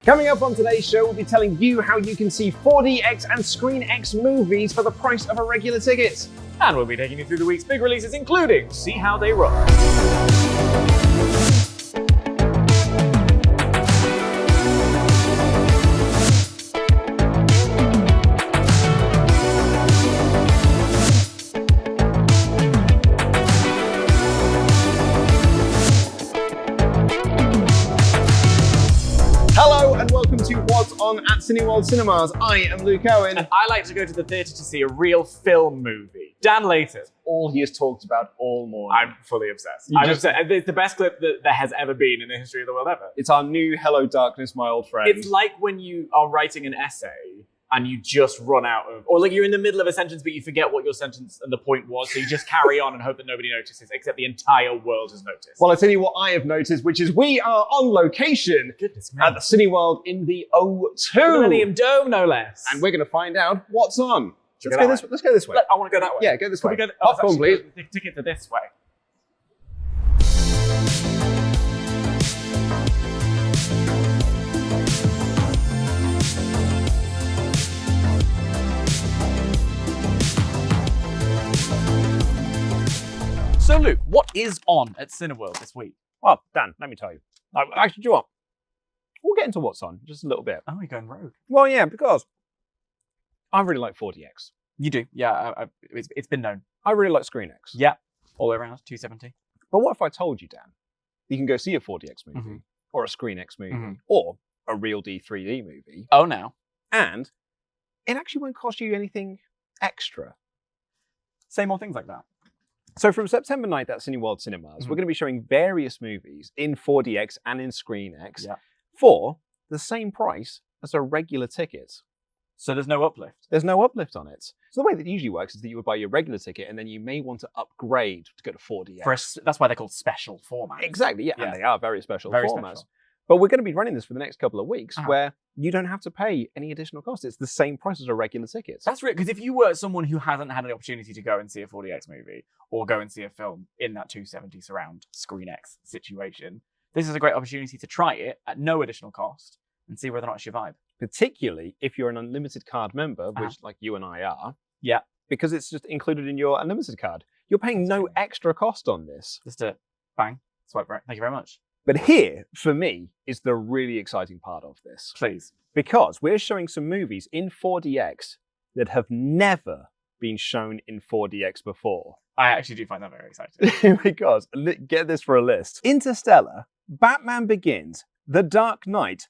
Coming up on today's show, we'll be telling you how you can see 4DX and ScreenX movies for the price of a regular ticket. And we'll be taking you through the week's big releases, including See How They Roll. Hello and welcome to What's On at Cineworld Cinemas. I am Luke Owen. And I like to go to the theatre to see a real film movie. Dan Layton. All he has talked about all morning. I'm fully obsessed. Obsessed. It's the best clip that there has ever been in the history of the world ever. It's our new Hello Darkness, my old friend. It's like when you are writing an essay and you just run out of, or like you're in the middle of a sentence but you forget what your sentence and the point was, so you just carry on and hope that nobody notices, except the entire world has noticed. Well, I'll tell you what I have noticed, which is we are on location Goodness me. at the Cineworld in the O2. The Millennium Dome, no less. And we're going to find out what's on. Should we Let's go this way. I want to go that way. Yeah, go this way. We go Popcorn, please. The ticket to this way. So, Luke, what is on at Cineworld this week? Well, Dan, let me tell you. Actually, do you know what? We'll get into what's on just a little bit. Oh, you're going rogue. Well, yeah, because I really like 4DX. You do, yeah. It's been known. I really like ScreenX. Yeah, all the way around, 270. But what if I told you, Dan, you can go see a 4DX movie, or a ScreenX movie, or a Real D 3D movie, Oh, now. and it actually won't cost you anything extra. Say more things like that. So from September 9th at Cineworld Cinemas, we're going to be showing various movies in 4DX and in ScreenX for the same price as a regular ticket. So there's no uplift. There's no uplift on it. So the way that it usually works is that you would buy your regular ticket and then you may want to upgrade to go to 4DX. That's why they're called special formats. Exactly, yeah, and they are very special Very formats. special. But we're going to be running this for the next couple of weeks where you don't have to pay any additional cost. It's the same price as a regular ticket. That's right, because if you were someone who hasn't had an opportunity to go and see a 4DX movie or go and see a film in that 270 surround ScreenX situation, this is a great opportunity to try it at no additional cost and see whether or not it's your vibe. Particularly if you're an unlimited card member, which like you and I are. Yeah. Because it's just included in your unlimited card. You're paying no extra cost on this. Just a bang, swipe right. Thank you very much. But here, for me, is the really exciting part of this. Please. Because we're showing some movies in 4DX that have never been shown in 4DX before. I actually do find that very exciting. Because, get this for a list. Interstellar, Batman Begins, The Dark Knight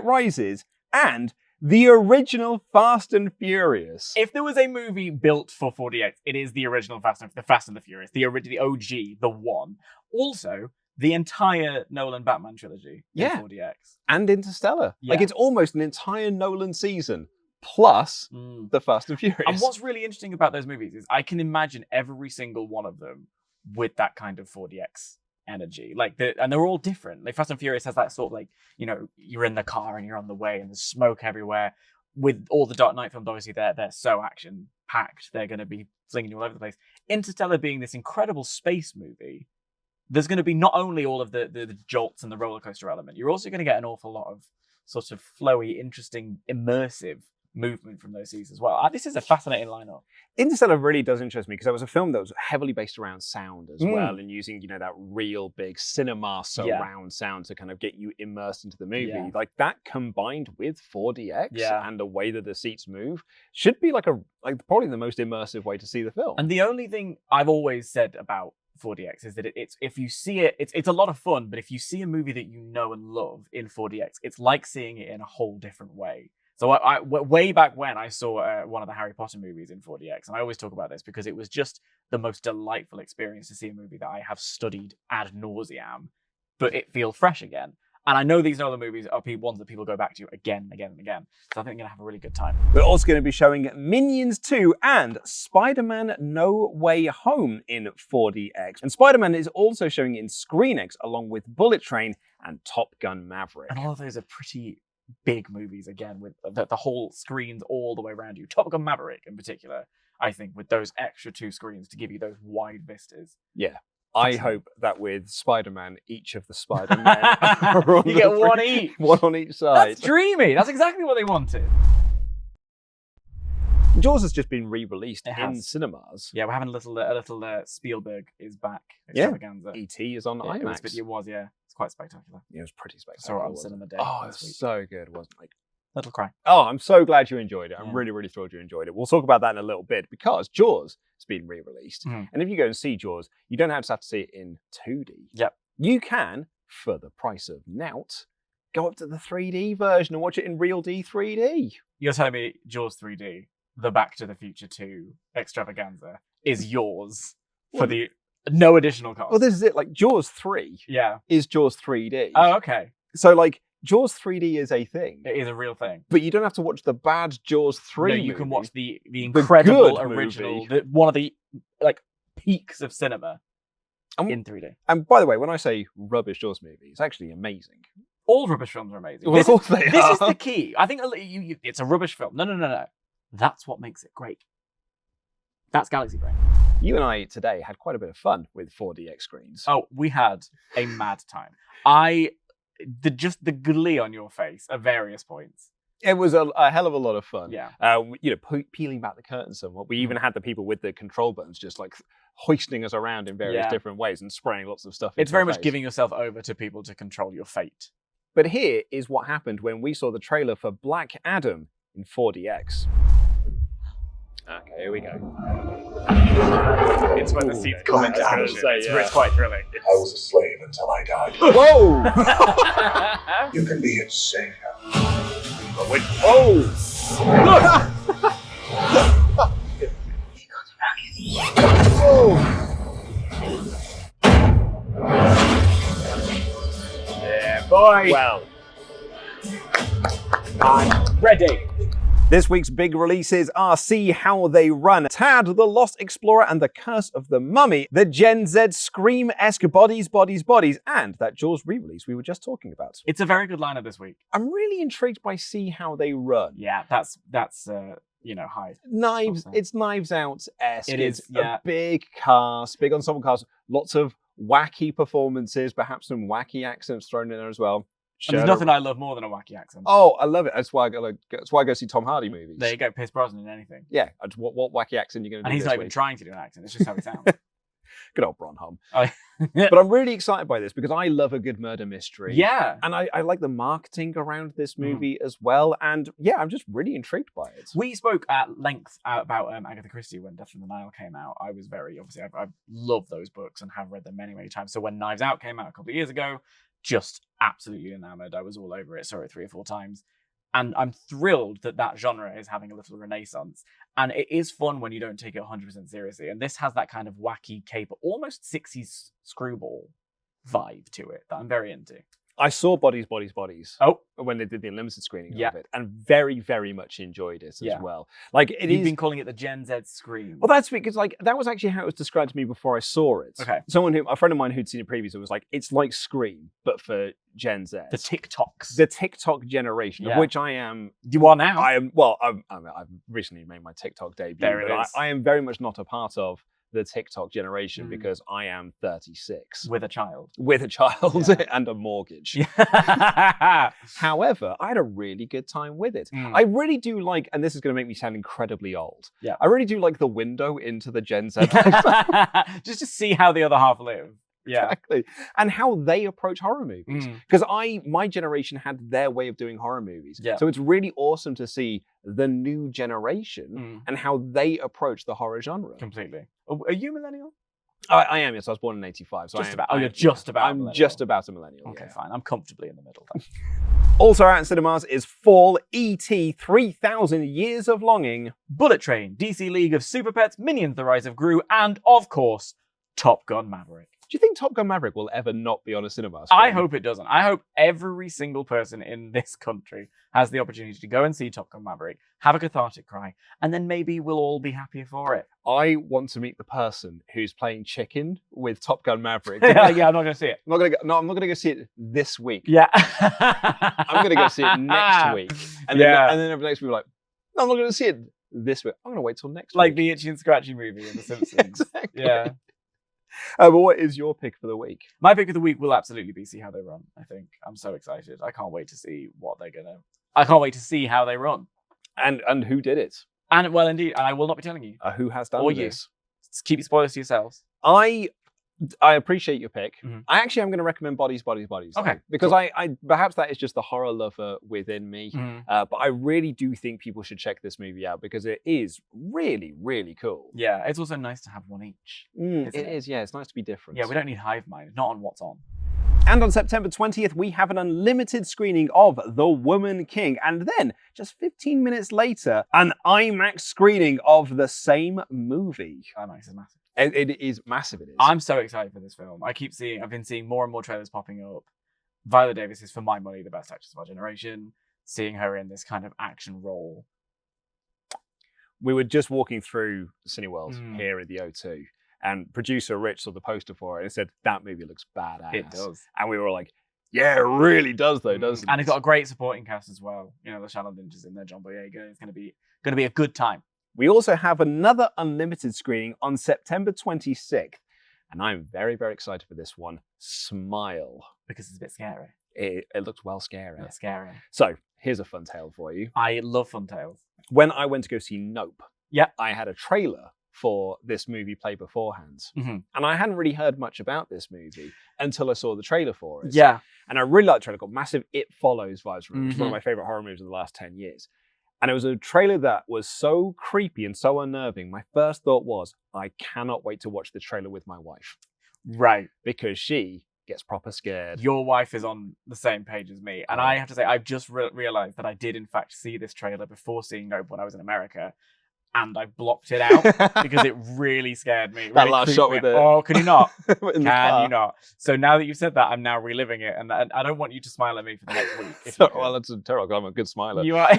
Rises, and the original Fast and Furious. If there was a movie built for 4DX, it is the original Fast and the Furious, the OG, the one. Also, the entire Nolan Batman trilogy in 4DX. And Interstellar. Yeah. Like, it's almost an entire Nolan season, plus the Fast and Furious. And what's really interesting about those movies is I can imagine every single one of them with that kind of 4DX energy. And they're all different. Like Fast and Furious has that sort of like, you know, you're in the car and you're on the way and there's smoke everywhere. With all the Dark Knight films, obviously they're so action-packed. They're going to be flinging you all over the place. Interstellar being this incredible space movie, there's going to be not only all of the jolts and the roller coaster element, you're also going to get an awful lot of sort of flowy, interesting, immersive movement from those scenes as well. This is a fascinating lineup. Interstellar really does interest me because it was a film that was heavily based around sound as well, and using, you know, that real big cinema surround sound to kind of get you immersed into the movie. Yeah. Like that combined with 4DX and the way that the seats move should be like probably the most immersive way to see the film. And the only thing I've always said about 4DX is that it's if you see it, it's a lot of fun, but if you see a movie that you know and love in 4DX, it's like seeing it in a whole different way. So I way back when I saw one of the Harry Potter movies in 4DX, and I always talk about this because it was just the most delightful experience to see a movie that I have studied ad nauseam, but it feels fresh again. And I know these Nolan movies are ones that people go back to again and again and again. So I think I'm going to have a really good time. We're also going to be showing Minions 2 and Spider-Man No Way Home in 4DX. And Spider-Man is also showing in ScreenX along with Bullet Train and Top Gun Maverick. And all of those are pretty big movies again, with the whole screens all the way around you. Top Gun Maverick in particular, I think, with those extra 2 screens to give you those wide vistas. Yeah. I hope that with Spider-Man, each of the Spider-Men are on You get the one each. one on each side. That's dreamy. That's exactly what they wanted. Jaws has just been re-released It in has. cinemas. Yeah, we're having a little Spielberg is back Yeah. extravaganza. E.T. is on IMAX. It was, yeah. It's quite spectacular. It was pretty Saw spectacular. it on wasn't cinema day. Oh, it this was week. so good, wasn't it? Little cry. Oh, I'm so glad you enjoyed it. I'm Yeah. really, really thrilled you enjoyed it. We'll talk about that in a little bit because Jaws has been re-released. Mhm. And if you go and see Jaws, you don't have to see it in 2D. Yep. You can, for the price of nout, go up to the 3D version and watch it in real D 3D. You're telling me Jaws 3D, the Back to the Future 2 extravaganza, is yours for the no additional cost? Well, this is it. Like, Jaws 3 Yeah. is Jaws 3D. Oh, okay. So, like, Jaws 3D is a thing. It is a real thing. But you don't have to watch the bad Jaws 3 No, you can movie. watch the incredible good original, movie. one of the like peaks of cinema Um, in 3D. And by the way, when I say rubbish Jaws movie, it's actually amazing. All rubbish films are amazing. Well, of course they This are. is the key. I think it's a rubbish film. No. That's what makes it great. That's Galaxy Brain. You and I today had quite a bit of fun with 4DX screens. Oh, we had a mad time. Just the glee on your face at various points. It was a hell of a lot of fun. Yeah. Peeling back the curtain somewhat. We even had the people with the control buttons just like hoisting us around in various Yeah. different ways and spraying lots of stuff. It's into very our much face. giving yourself over to people to control your fate. But here is what happened when we saw the trailer for Black Adam in 4DX. Okay, here we go. It's when the Ooh, scenes come into I was gonna action. say, It's quite thrilling. I was a slave until I died. Whoa! You can be its savior. Oh! Yeah, boy. Well, I'm ready. this week's big releases are See How They Run, Tad the Lost Explorer and the Curse of the Mummy, the Gen Z Scream-esque Bodies, and that Jaws re-release we were just talking about. It's a very good lineup this week. I'm really intrigued by See How They Run. Yeah, that's high. It's Knives Out-esque. It is, It's yeah. a big cast, big ensemble cast, lots of wacky performances, perhaps some wacky accents thrown in there as well. And there's nothing I love more than a wacky accent. Oh, I love it. That's why I go see Tom Hardy movies. There you go, Pierce Brosnan in anything. Yeah. What wacky accent are you going to do And he's this not even week? trying to do an accent, it's just how he sounds. Good old Bronholm. Oh, But I'm really excited by this because I love a good murder mystery. yeah. And I like the marketing around this movie as well. And yeah, I'm just really intrigued by it. We spoke at length about Agatha Christie when Death on the Nile came out. I was I love those books and have read them many, many times. So when Knives Out came out a couple of years ago, just absolutely enamored. I was all over it, saw it 3 or 4 times. And I'm thrilled that genre is having a little renaissance. And it is fun when you don't take it 100% seriously. And this has that kind of wacky caper, almost 60s screwball vibe to it that I'm very into. I saw Bodies Oh, when they did the unlimited screening Yeah. of it and very, very much enjoyed it Yeah. as well. Like you've been calling it the Gen Z Scream. Well, that's because that was actually how it was described to me before I saw it. Okay. A friend of mine who'd seen it previously was like, it's like Scream, but for Gen Z. The TikToks. The TikTok generation, of Yeah. which I am. You are now. I've recently made my TikTok debut. There it but is. I am very much not a part of the TikTok generation Mm. because I am 36 With a child. with a child Yeah. and a mortgage. Yeah. However, I had a really good time with it. Mm. I really do like, and this is going to make me sound incredibly old. Yeah. I really do like the window into the Gen Z lifestyle. Just to see how the other half live. Yeah. Exactly. And how they approach horror movies. Mm. Because my generation had their way of doing horror movies. Yeah. So it's really awesome to see the new generation Mm. and how they approach the horror genre. Completely. Are you millennial? I am, yes. I was born in 85. So Just I am, about. I Oh, am- you're just about. I'm millennial. just about a millennial. Okay, yeah. fine. I'm comfortably in the middle then. Also out in cinemas is Fall, E.T. 3000 Years of Longing. Bullet Train, DC League of Super Pets, Minions: The Rise of Gru, and of course, Top Gun Maverick. Do you think Top Gun Maverick will ever not be on a cinema screen? I hope it doesn't. I hope every single person in this country has the opportunity to go and see Top Gun Maverick, have a cathartic cry, and then maybe we'll all be happier for it. I want to meet the person who's playing chicken with Top Gun Maverick. Yeah, I'm not going to see it. I'm not gonna go see it this week. Yeah. I'm gonna go see it next week. And Yeah. then every next week we're like, no, I'm not gonna see it this week. I'm gonna wait till next Like week. the Itchy and Scratchy movie in The Simpsons. Exactly. Yeah. But what is your pick for the week? My pick of the week will absolutely be See How They Run. I think I'm so excited. I can't wait to see I can't wait to see how they run. And who did it? And well, indeed, and I will not be telling you. Who has done Or this? you. Just keep your spoilers to yourselves. I appreciate your pick. Mhm. I actually am going to recommend Bodies. Okay, though, because I perhaps that is just the horror lover within me. Mhm. But I really do think people should check this movie out because it is really, really cool. Yeah, it's also nice to have one each. It Isn't it? is, yeah. It's nice to be different. Yeah, we don't need hive mind. Not on What's On. And on September 20th, we have an unlimited screening of The Woman King. And then, just 15 minutes later, an IMAX screening of the same movie. IMAX is massive. It is massive, it is. I'm so excited for this film. I've been seeing more and more trailers popping up. Viola Davis is, for my money, the best actress of our generation. Seeing her in this kind of action role. We were just walking through Cineworld Mm. here at the O2, and producer Rich saw the poster for it and said, that movie looks badass. It does. And we were all like, yeah, it really does though, doesn't it? And it's got a great supporting cast as well. You know, the Shannon Lynch is in there, John Boyega. It's gonna be a good time. We also have another unlimited screening on September 26th. And I'm very, very excited for this one. Smile. Because it's a bit scary. It looks well scary. It's scary. So here's a fun tale for you. I love fun tales. When I went to go see Nope, Yeah. I had a trailer for this movie play beforehand. Mhm. And I hadn't really heard much about this movie until I saw the trailer for it. Yeah. And I really liked the trailer. Got massive It Follows vibes from it. It's one Mhm. of my favorite horror movies of the last 10 years. And it was a trailer that was so creepy and so unnerving. My first thought was, I cannot wait to watch the trailer with my wife Right. because she gets proper scared. Your wife is on the same page as me. And I have to say, I've just realized that I did, in fact, see this trailer before seeing Nope when I was in America. And I blocked it out because it really scared me. It That really last creeped shot me with out. the- Oh, can you not? In the Can car. you not? So now that you've said that, I'm now reliving it. And I don't want you to smile at me for the next week. If you Well, that's terrible. I'm a good smiler. you are.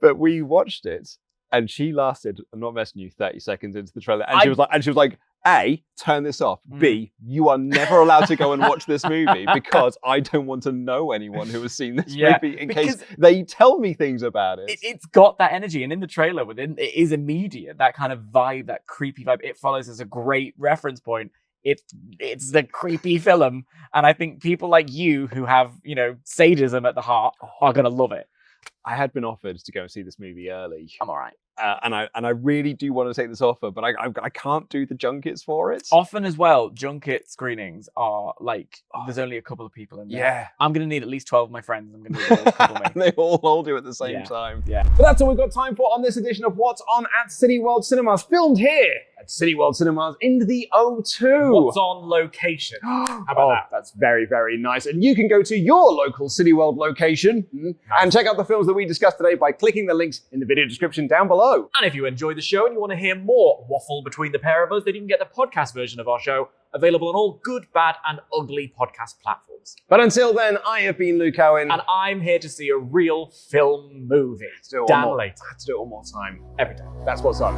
But we watched it, and she lasted, I'm not messing you, 30 seconds into the trailer, and she was like, A, turn this off. B, you are never allowed to go and watch this movie because I don't want to know anyone who has seen this Yeah, movie in case because they tell me things about it. It's got that energy, and in the trailer, it is immediate. That kind of vibe, that creepy vibe. It Follows as a great reference point. It's the creepy film, and I think people like you who have sadism at the heart are gonna love it. I had been offered to go and see this movie early, I'm all right. and I really do want to take this offer, but I can't do the junkets for it. Often as well, junket screenings are like there's only a couple of people in there. Yeah. I'm gonna need at least 12 of my friends. I'm gonna need a couple of And me. they all do at the same Yeah. time. Yeah. But that's all we've got time for on this edition of What's On at Cineworld Cinemas, filmed here at Cineworld Cinemas in the O2. What's on location? How about that? That's very, very nice. And you can go to your local Cineworld location and check out the films that we discussed today by clicking the links in the video description down below. And if you enjoy the show and you want to hear more waffle between the pair of us, then you can get the podcast version of our show available on all good, bad, and ugly podcast platforms. But until then, I have been Luke Owen. And I'm here to see a real film movie. Let's do it Dan one more. later. Let's do it one more time. Every day. That's What's On.